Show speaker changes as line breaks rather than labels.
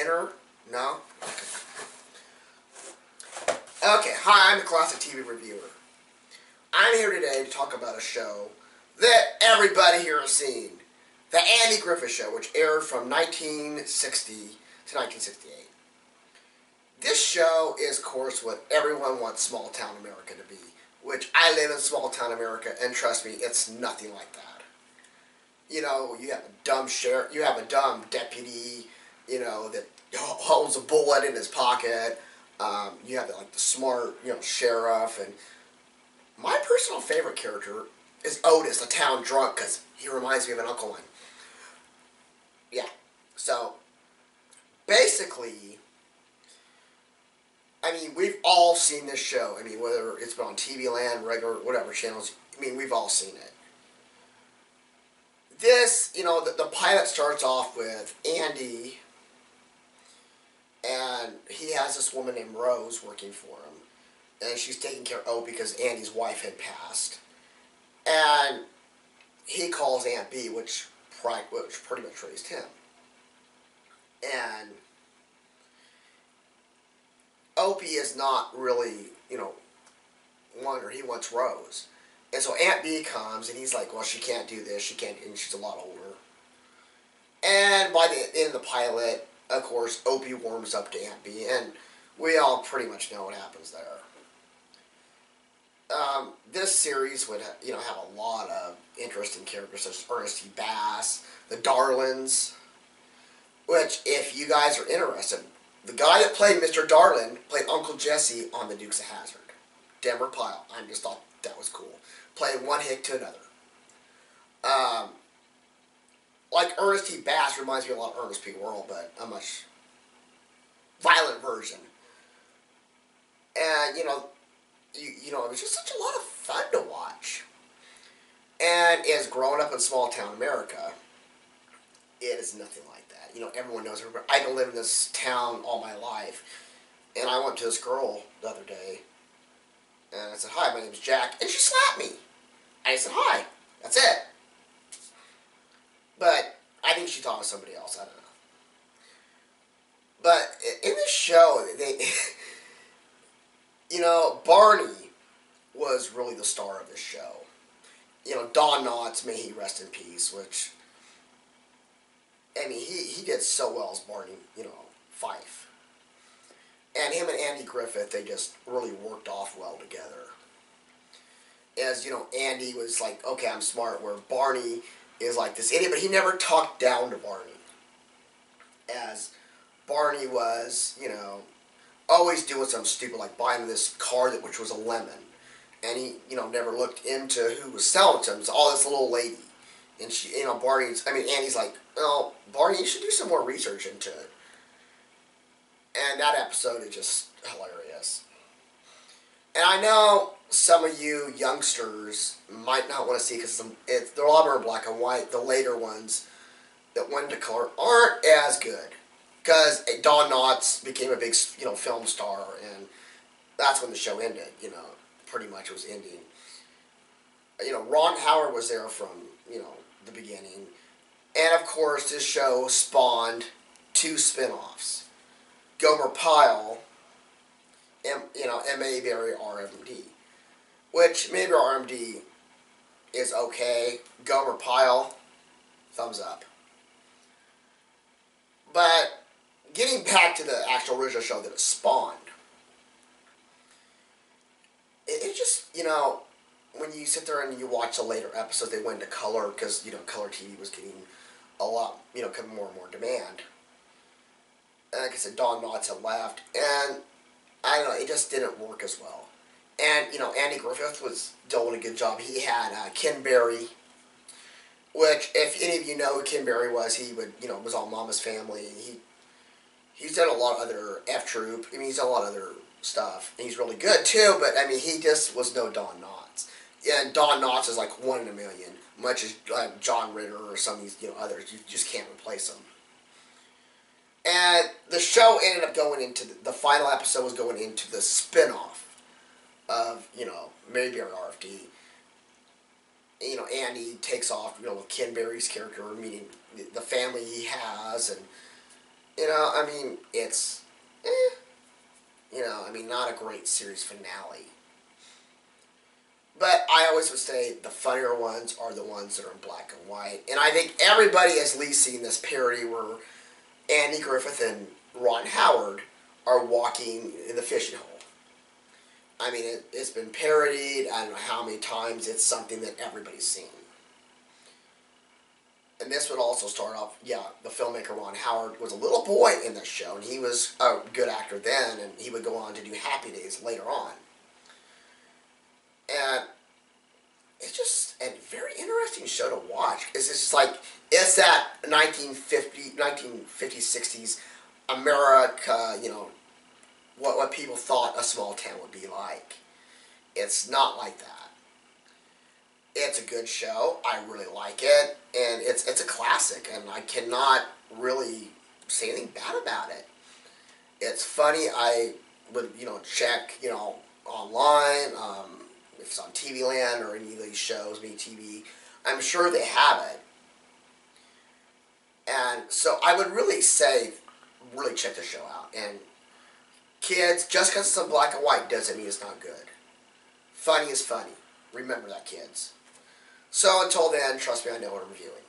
Inner? No? Okay, hi, I'm the Classic TV Reviewer. I'm here today to talk about a show that everybody here has seen. The Andy Griffith Show, which aired from 1960 to 1968. This show is, of course, what everyone wants small-town America to be. Which, I live in small-town America, and trust me, it's nothing like that. You know, you have a dumb sheriff, you have a dumb deputy, you know, that holds a bullet in his pocket. You have like the smart, you know, sheriff, and my personal favorite character is Otis, the town drunk, because he reminds me of an uncle of mine. Yeah, so basically, I mean, we've all seen this show. I mean, whether it's been on TV Land, regular, whatever channels, I mean, we've all seen it. This, you know, the pilot starts off with Andy, and he has this woman named Rose working for him, and she's taking care of Opie because Andy's wife had passed, and he calls Aunt B, which pretty much raised him, and Opie is not really, you know, he wants Rose. And so Aunt B comes, and he's like, well, she can't do this, she can't, and she's a lot older. And by the end of the pilot, of course, Opie warms up to Aunt B, and we all pretty much know what happens there. This series would, you know, have a lot of interesting characters, such as Ernest T. Bass, the Darlins, which, if you guys are interested, the guy that played Mr. Darlin played Uncle Jesse on The Dukes of Hazzard. Denver Pyle. I just thought that was cool. Playing one hick to another. Like Ernest T. Bass reminds me a lot of Ernest P. Worrell, but a much violent version. And, you know, it was just such a lot of fun to watch. And as growing up in small town America, it is nothing like that. You know, everyone knows everybody. I don't live in this town all my life. And I went to this girl the other day, and I said, hi, my name's Jack, and she slapped me. I said, hi. That's it. But I think she thought of somebody else. I don't know. But in this show, you know, Barney was really the star of this show. You know, Don Knotts, may he rest in peace, which, I mean, he did so well as Barney, you know, Fife. And him and Andy Griffith, they just really worked off well together. As, you know, Andy was like, okay, I'm smart, where Barney is like this idiot, but he never talked down to Barney. As Barney was, you know, always doing something stupid, like buying this car which was a lemon. And he, you know, never looked into who was selling it to him. It's all this little lady. And she, you know, Andy's like, well, Barney, you should do some more research into it. And that episode is just hilarious. And I know some of you youngsters might not want to see, because they're a lot more black and white. The later ones that went to color aren't as good, because Don Knotts became a big, you know, film star, and that's when the show ended. You know, pretty much it was ending. You know, Ron Howard was there from, you know, the beginning, and of course this show spawned 2 spin-offs. Gomer Pyle, and, you know, and Mayberry RMD. Which, Mayberry RMD is okay. Gomer Pyle, thumbs up. But, getting back to the actual original show that it spawned, it just, you know, when you sit there and you watch the later episodes, they went to color, because, you know, color TV was getting a lot, you know, more and more demand. And like I said, Don Knotts had left, and I don't know, it just didn't work as well. And, you know, Andy Griffith was doing a good job. He had Ken Berry, which, if any of you know who Ken Berry was, he would, you know, was on Mama's Family. He's done a lot of other F-Troop. I mean, he's done a lot of other stuff. And he's really good, too, but, I mean, he just was no Don Knotts. And Don Knotts is like 1 in a million, much as John Ritter or some of these, you know, others. You just can't replace him. And the show ended up going into, the final episode was going into the spin-off of, you know, Mayberry RFD. You know, Andy takes off, you know, with Ken Berry's character, meaning the family he has, and You know, I mean, it's, you know, I mean, not a great series finale. But I always would say the funnier ones are the ones that are in black and white. And I think everybody has at least seen this parody where Andy Griffith and Ron Howard are walking in the fishing hole. I mean, it's been parodied. I don't know how many times. It's something that everybody's seen. And this would also start off, yeah, the filmmaker Ron Howard was a little boy in this show, and he was a good actor then, and he would go on to do Happy Days later on. And it's just a very interesting show to watch. It's just like, it's that 1950s, 60s America, you know, what people thought a small town would be like. It's not like that. It's a good show. I really like it. And it's a classic, and I cannot really say anything bad about it. It's funny. I would, you know, check, you know, online, if it's on TV Land or any of these shows, MeTV. I'm sure they have it. And so I would really say, really check the show out. And kids, just because it's in black and white doesn't mean it's not good. Funny is funny. Remember that, kids. So until then, trust me, I know what I'm reviewing.